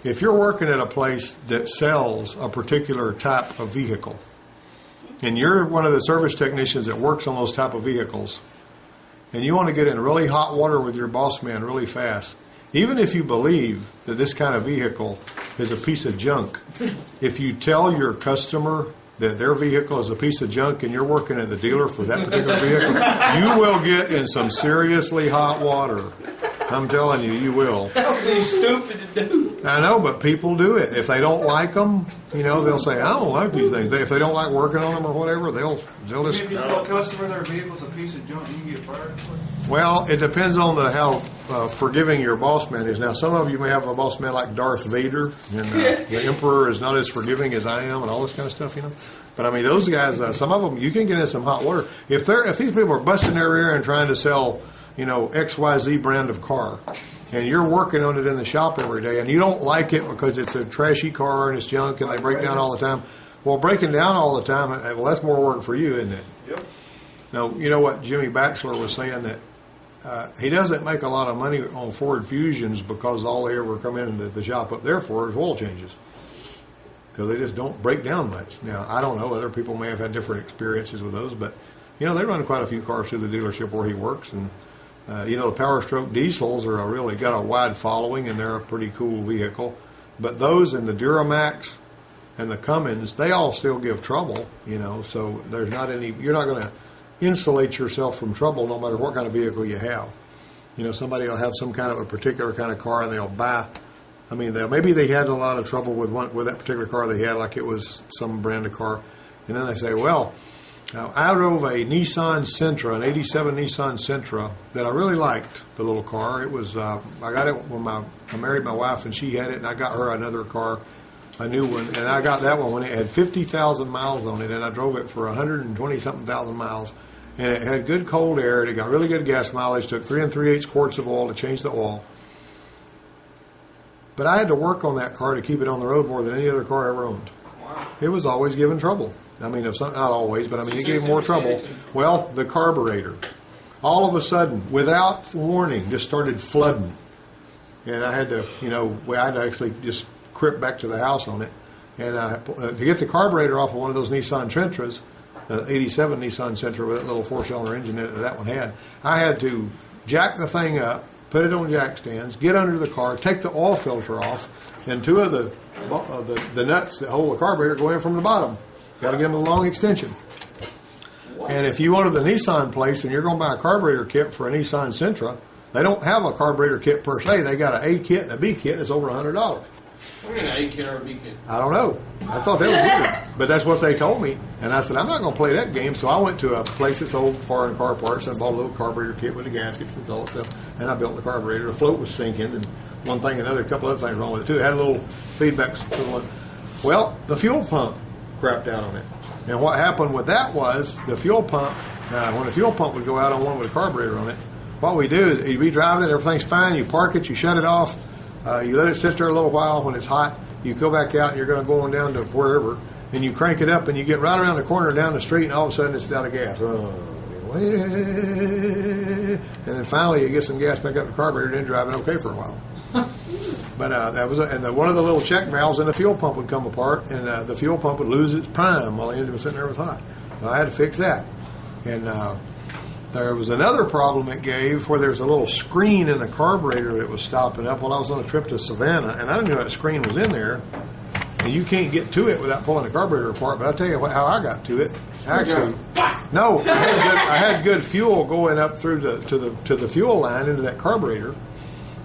if you're working at a place that sells a particular type of vehicle, and you're one of the service technicians that works on those type of vehicles, and you want to get in really hot water with your boss man really fast, even if you believe that this kind of vehicle is a piece of junk, if you tell your customer that their vehicle is a piece of junk and you're working at the dealer for that particular vehicle, you will get in some seriously hot water. I'm telling you, you will. That would be stupid to do. I know, but people do it. If they don't like them, they'll say, I don't like these things. If they don't like working on them or whatever, they'll just... If you tell a customer their vehicle's a piece of junk, you can get fired. Well, it depends on how forgiving your boss man is. Now, some of you may have a boss man like Darth Vader, and the Emperor is not as forgiving as I am, and all this kind of stuff, But I mean, those guys, some of them, you can get in some hot water. If these people are busting their ear and trying to sell, XYZ brand of car, and you're working on it in the shop every day, and you don't like it because it's a trashy car and it's junk and they break down all the time. Well, breaking down all the time, well, that's more work for you, isn't it? Yep. Now, you know what Jimmy Batchelor was saying, that he doesn't make a lot of money on Ford Fusions because all they ever come into the shop up there for is oil changes, because they just don't break down much. Now, I don't know. Other people may have had different experiences with those, but, they run quite a few cars through the dealership where he works. And, the Power Stroke diesels are really got a wide following, and they're a pretty cool vehicle. But those and the Duramax and the Cummins, they all still give trouble, so there's not any, you're not going to insulate yourself from trouble no matter what kind of vehicle you have. Somebody will have some kind of a particular kind of car and they'll buy, maybe they had a lot of trouble with that particular car they had, like it was some brand of car, and then they say, well, I drove a Nissan Sentra, an 87 Nissan Sentra, that I really liked, the little car. It was, I got it when I married my wife, and she had it, and I got her another car, a new one, and I got that one when it had 50,000 miles on it, and I drove it for 120-something thousand miles, and it had good cold air, and it got really good gas mileage, took 3 3/8 quarts of oil to change the oil. But I had to work on that car to keep it on the road more than any other car I ever owned. Wow. It was always giving trouble. Not always, but it gave more trouble. Well, the carburetor, all of a sudden, without warning, just started flooding. And I had to, I had to actually just crip back to the house on it. And to get the carburetor off of one of those Nissan Sentras, the 87 Nissan Sentra with that little 4-cylinder engine in it that one had, I had to jack the thing up, put it on jack stands, get under the car, take the oil filter off, and two of the nuts that hold the carburetor go in from the bottom. Got to give them a long extension. And if you go to the Nissan place and you're going to buy a carburetor kit for a Nissan Sentra, they don't have a carburetor kit per se. They got an A kit and a B kit. It's over $100. What do you mean an A kit or a B kit? I don't know. I thought they were good, but that's what they told me. And I said, I'm not going to play that game. So I went to a place that sold foreign car parts and I bought a little carburetor kit with the gaskets and all that stuff. And I built the carburetor. The float was sinking, and one thing and another, a couple other things wrong with it too. It had a little feedback system. Well, the fuel pump crapped out on it. And what happened with that was the fuel pump, when the fuel pump would go out on one with a carburetor on it, what we do is you'd be driving it, everything's fine, you park it, you shut it off, you let it sit there a little while. When it's hot, you go back out and you're going to go on down to wherever, and you crank it up and you get right around the corner down the street, and all of a sudden it's out of gas. And then finally you get some gas back up the carburetor and then driving okay for a while. But that was, one of the little check valves in the fuel pump would come apart, and the fuel pump would lose its prime while the engine was sitting there was hot. So I had to fix that. And there was another problem it gave where there's a little screen in the carburetor that was stopping up while I was on a trip to Savannah, and I didn't know that screen was in there. And you can't get to it without pulling the carburetor apart. But I'll tell you how I got to it. Actually, no, I had good fuel going up through to the fuel line into that carburetor.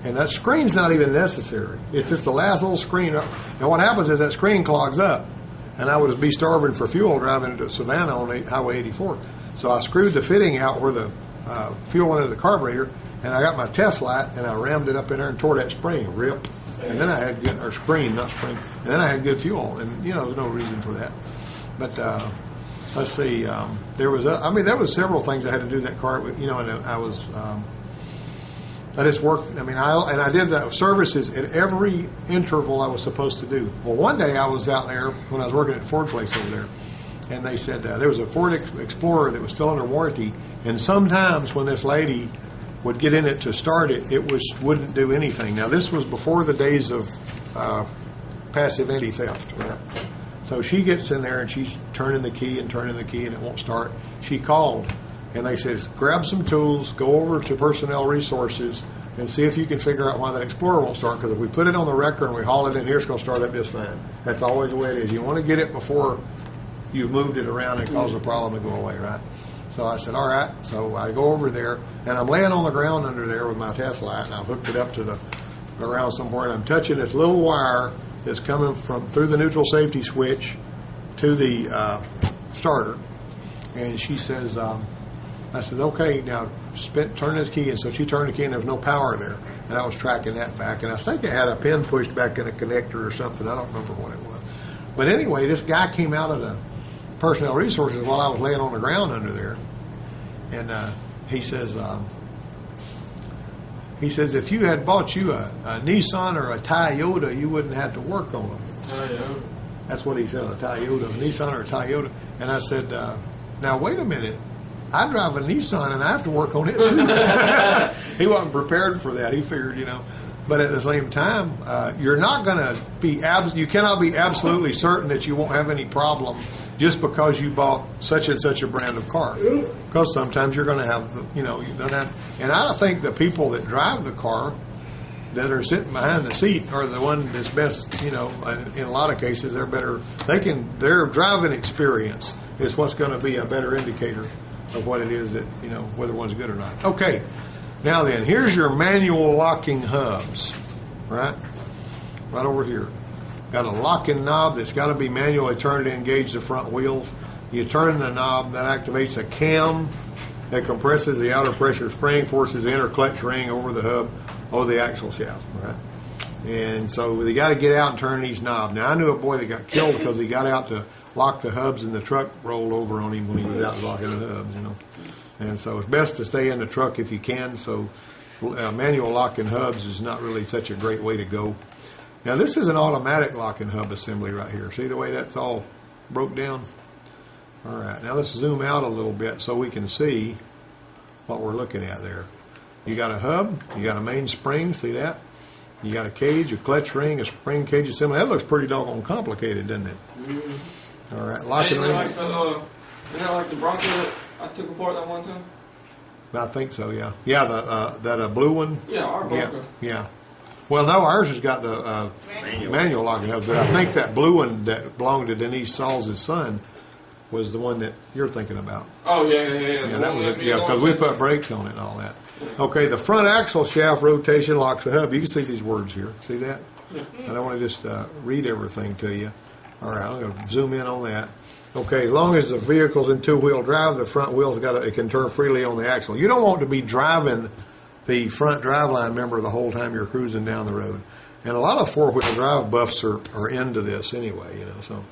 And that screen's not even necessary. It's just the last little screen. And what happens is that screen clogs up. And I would be starving for fuel driving to Savannah on Highway 84. So I screwed the fitting out where the fuel went into the carburetor. And I got my test light and I rammed it up in there and tore that spring. Rip. And then I had good, or screen, not spring. And then I had good fuel. And, there's no reason for that. But let's see. There was several things I had to do that car with, and I was... I just worked, I did the services at every interval I was supposed to do. Well, one day I was out there when I was working at the Ford place over there, and they said there was a Ford Explorer that was still under warranty, and sometimes when this lady would get in it to start it, wouldn't do anything. Now, this was before the days of passive anti-theft. Right? So she gets in there and she's turning the key and it won't start. She called and they says, grab some tools, go over to personnel resources and see if you can figure out why that Explorer won't start, because if we put it on the wrecker and we haul it in here, it's going to start up just fine. That's always the way it is. You want to get it before you've moved it around and cause a problem to go away, right? So I said, all right. So I go over there, and I'm laying on the ground under there with my test light, and I've hooked it up to the around somewhere, and I'm touching this little wire that's coming from through the neutral safety switch to the starter. And she says, I said, okay, now turn this key in. So she turned the key, and there was no power there. And I was tracking that back, and I think it had a pin pushed back in a connector or something. I don't remember what it was. But anyway, this guy came out of the personnel resources while I was laying on the ground under there, and he says, if you had bought you a Nissan or a Toyota, you wouldn't have to work on them. Toyota. That's what he said, a Toyota, a Nissan or a Toyota. And I said, now wait a minute. I drive a Nissan and I have to work on it too. He wasn't prepared for that. He figured, But at the same time, you're not going to be you cannot be absolutely certain that you won't have any problem just because you bought such and such a brand of car. Because sometimes you're going to have, you don't have. And I think the people that drive the car that are sitting behind the seat are the one that's best. In a lot of cases, they're better. Their driving experience is what's going to be a better indicator of what it is that whether one's good or not. Okay. Now then, here's your manual locking hubs, right over here. Got a locking knob that's got to be manually turned to engage the front wheels. You turn the knob, that activates a cam that compresses the outer pressure spring, forces the inner clutch ring over the hub, over the axle shaft, right? And so they got to get out and turn these knobs. Now, I knew a boy that got killed because he got out to lock the hubs and the truck rolled over on him when he was out locking the hubs, And so it's best to stay in the truck if you can. So manual locking hubs is not really such a great way to go. Now this is an automatic locking hub assembly right here. See the way that's all broke down? All right, now let's zoom out a little bit so we can see what we're looking at there. You got a hub, you got a main spring, see that? You got a cage, a clutch ring, a spring cage assembly. That looks pretty doggone complicated, doesn't it? Mm-hmm. All right, locking ring. Isn't that like the Bronco that I took apart that one time? I think so, yeah. Yeah, that blue one. Yeah, our Bronco. Yeah. Well, no, ours has got the manual locking hub, but I think that blue one that belonged to Denise Saul's son was the one that you're thinking about. Oh, yeah. Yeah, that was it. Yeah, because we put brakes on it and all that. Okay, the front axle shaft rotation locks the hub. You can see these words here. See that? Yeah. And I want to just read everything to you. All right, I'm going to zoom in on that. Okay, as long as the vehicle's in two-wheel drive, the front wheels it can turn freely on the axle. You don't want to be driving the front driveline member the whole time you're cruising down the road. And a lot of four-wheel drive buffs are into this anyway, So,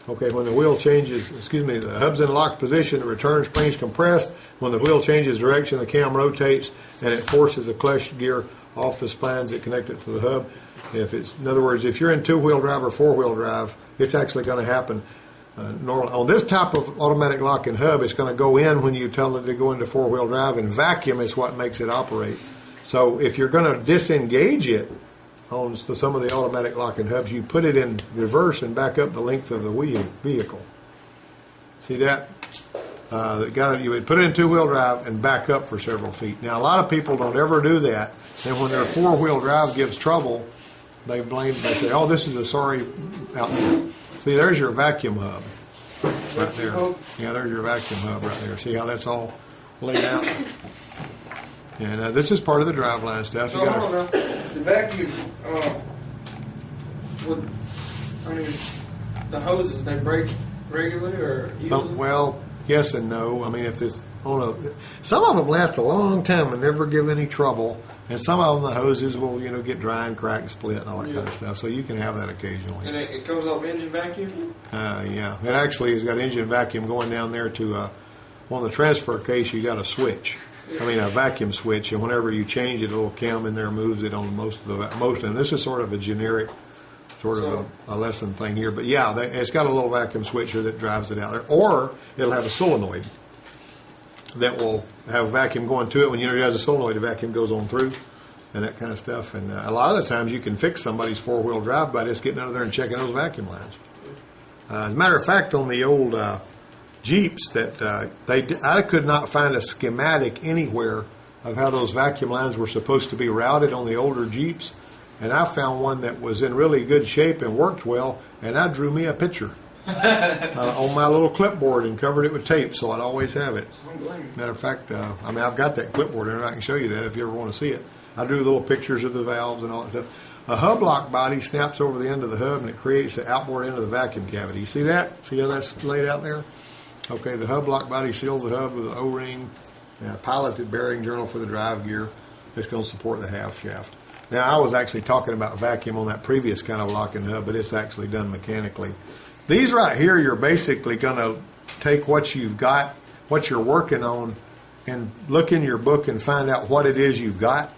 okay, when the wheel changes, the hub's in locked position, the return spring's compressed. When the wheel changes direction, the cam rotates, and it forces the clutch gear off the spines that connect it to the hub. In other words, if you're in two-wheel drive or four-wheel drive, it's actually going to happen. Normally, on this type of automatic locking hub, it's going to go in when you tell it to go into four-wheel drive, and vacuum is what makes it operate. So if you're going to disengage it on some of the automatic locking hubs, you put it in reverse and back up the length of the vehicle. See that? You would put it in two-wheel drive and back up for several feet. Now, a lot of people don't ever do that, and when their four-wheel drive gives trouble, they say, oh, this is a sorry outfit. See, there's your vacuum hub right there. Yeah, there's your vacuum hub right there. See how that's all laid out? And this is part of the driveline stuff. So, hold on now. The vacuum, the hoses, they break regularly or easily? Well, yes and no. I mean, if it's some of them last a long time and never give any trouble. And some of them, the hoses will, get dry and crack and split and all that kind of stuff. So you can have that occasionally. And it comes off engine vacuum? Yeah. It actually has got engine vacuum going down there to, on the transfer case, you got a switch. A vacuum switch. And whenever you change it, a little cam in there moves it on most of them. This is sort of a generic, a lesson thing here. But yeah, it's got a little vacuum switch here that drives it out there. Or it'll have a solenoid. that will have vacuum going to it. When you energize the solenoid, the vacuum goes on through and that kind of stuff. And a lot of the times you can fix somebody's four-wheel drive by just getting under there and checking those vacuum lines. As a matter of fact, on the old Jeeps, I could not find a schematic anywhere of how those vacuum lines were supposed to be routed on the older Jeeps. And I found one that was in really good shape and worked well, and I drew me a picture on my little clipboard and covered it with tape, so I'd always have it. Matter of fact, I've got that clipboard there, and I can show you that if you ever want to see it. I drew little pictures of the valves and all that stuff. A hub lock body snaps over the end of the hub, and it creates the outboard end of the vacuum cavity. You see that? See how that's laid out there? Okay, the hub lock body seals the hub with an O-ring, and a piloted bearing journal for the drive gear that's going to support the half shaft. Now, I was actually talking about vacuum on that previous kind of locking hub, but it's actually done mechanically. These right here, you're basically going to take what you've got, what you're working on, and look in your book and find out what it is you've got,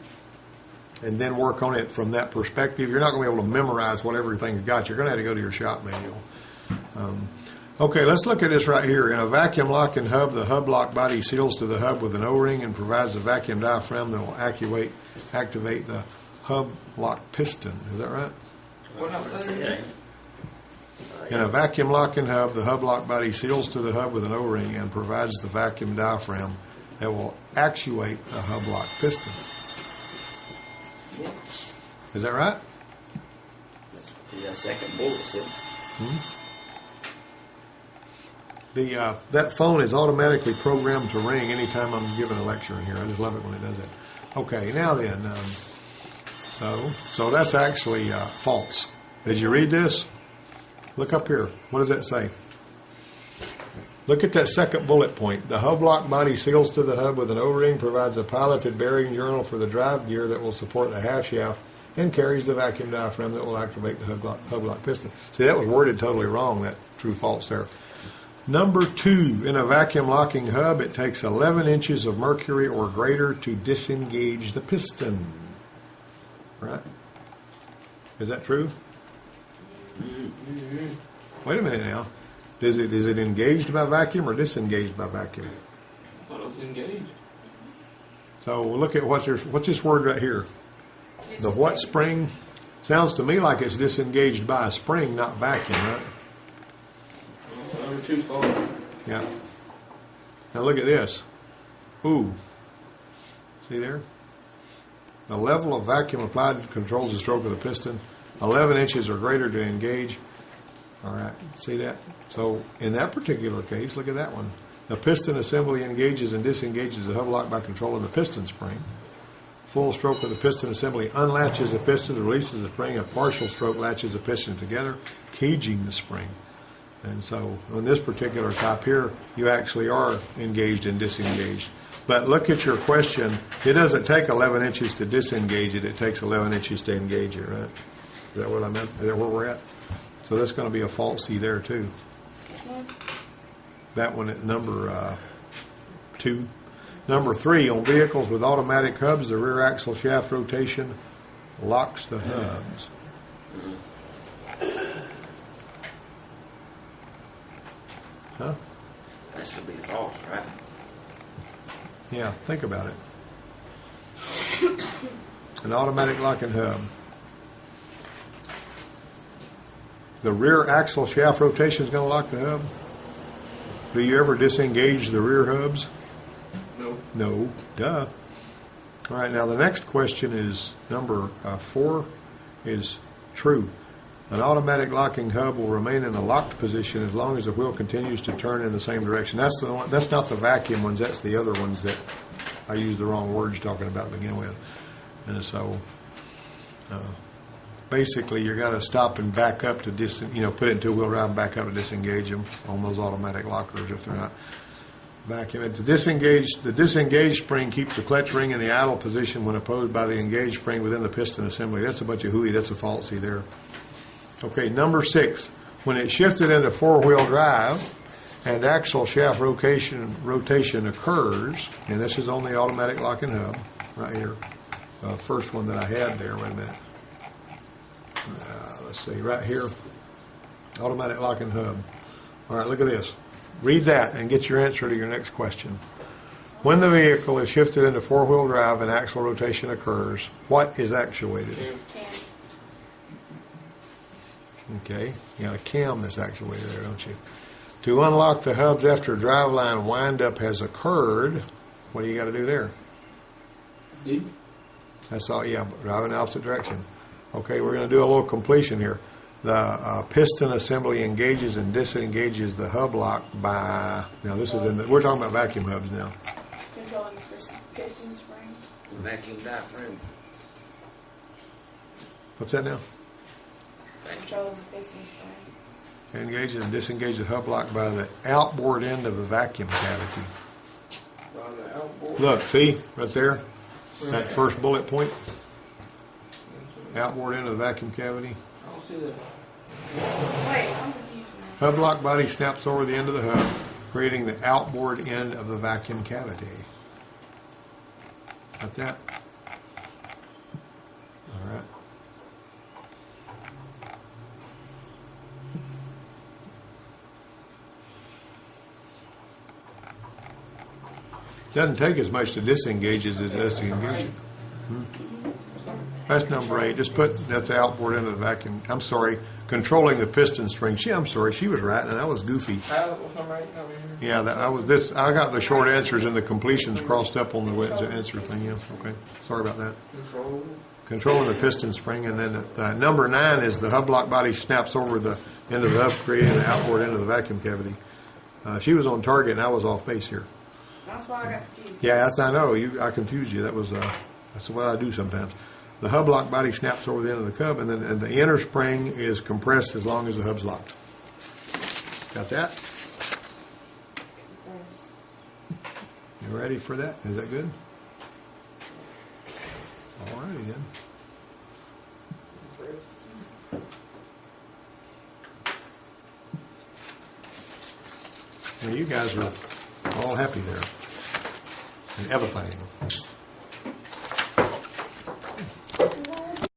and then work on it from that perspective. You're not going to be able to memorize what everything's got. You're going to have to go to your shop manual. Okay, let's look at this right here. In a vacuum locking hub, the hub lock body seals to the hub with an O-ring and provides a vacuum diaphragm that will activate the hub lock piston. Is that right? What I'm saying? In a vacuum locking hub, the hub lock body seals to the hub with an O-ring and provides the vacuum diaphragm that will actuate the hub lock piston. Yeah. Is that right? The second bullet said. That phone is automatically programmed to ring anytime I'm giving a lecture in here. I just love it when it does that. Okay, now then, so that's actually false. Did you read this? Look up here. What does that say? Look at that second bullet point. The hub lock body seals to the hub with an O-ring, provides a piloted bearing journal for the drive gear that will support the half shaft, and carries the vacuum diaphragm that will activate the hub lock piston. See, that was worded totally wrong, that true false there. Number 2, in a vacuum locking hub, it takes 11 inches of mercury or greater to disengage the piston. Right? Is that true? Wait a minute now. Is it engaged by vacuum or disengaged by vacuum? I thought it was engaged. So look at what's this word right here. The what spring? Sounds to me like it's disengaged by a spring, not vacuum, right? Number 2 far. Yeah. Now look at this. Ooh. See there? The level of vacuum applied controls the stroke of the piston. 11 inches or greater to engage. All right. See that? So in that particular case, look at that one. The piston assembly engages and disengages the hub lock by controlling the piston spring. Full stroke of the piston assembly unlatches the piston, releases the spring. A partial stroke latches the piston together, caging the spring. And so on this particular type here, you actually are engaged and disengaged. But look at your question. It doesn't take 11 inches to disengage it. It takes 11 inches to engage it, right? Is that what I meant? Is that where we're at? So that's going to be a falsy there, too. That one at number 2. Number 3, on vehicles with automatic hubs, the rear axle shaft rotation locks the hubs. Huh? That should be false, right? Yeah, think about it. An automatic locking hub. The rear axle shaft rotation is going to lock the hub. Do you ever disengage the rear hubs? No. No. Duh. All right, now the next question is number 4 is true. An automatic locking hub will remain in a locked position as long as the wheel continues to turn in the same direction. That's the one. That's not the vacuum ones. That's the other ones that I used the wrong words talking about to begin with. And so, basically, you got to stop and back up to put it in two-wheel drive and back up to disengage them on those automatic lockers if they're not vacuum. And the disengaged spring keeps the clutch ring in the idle position when opposed by the engaged spring within the piston assembly. That's a bunch of hooey. That's a falsy there. Okay, number 6. When it's shifted into four-wheel drive and axle shaft rotation occurs, and this is on the automatic locking hub right here, first one that I had there. Wait a minute. Let's see, right here, automatic locking hub. All right, look at this. Read that and get your answer to your next question. When the vehicle is shifted into four-wheel drive and axle rotation occurs, what is actuated? Cam. Okay, you got a cam that's actuated there, don't you? To unlock the hubs after driveline windup has occurred, what do you got to do there? D. That's all, yeah, drive in the opposite direction. Okay, we're going to do a little completion here. The piston assembly engages and disengages the hub lock by, now this is in the, we're talking about vacuum hubs now. Controlling the piston spring. Vacuum diaphragm. What's that now? Controlling the piston spring. Engages and disengages the hub lock by the outboard end of the vacuum cavity. By the outboard. Look, see, right there? That first bullet point? Outboard end of the vacuum cavity. I don't see that. Wait, I'm confused now. Hub lock body snaps over the end of the hub, creating the outboard end of the vacuum cavity. Got that? All right. Doesn't take as much to disengage as it does to engage it. That's number 8. Just put that's the outboard end of the vacuum. I'm sorry, controlling the piston string. I'm sorry, she was right, and I was goofy. What's number 8 over here? Yeah, I was this. I got the short answers and the completions crossed up on the answer thing. Yeah, okay. Sorry about that. Control. Controlling the piston spring, and then number 9 is the hub lock body snaps over the end of the hub, creating the outboard end of the vacuum cavity. She was on target, and I was off base here. That's why I got confused. Yeah, I know. I confused you. That's what I do sometimes. The hub lock body snaps over the end of the cub, and then the inner spring is compressed as long as the hub's locked. Got that? You ready for that? Is that good? All righty then. Well, you guys are all happy there and everything.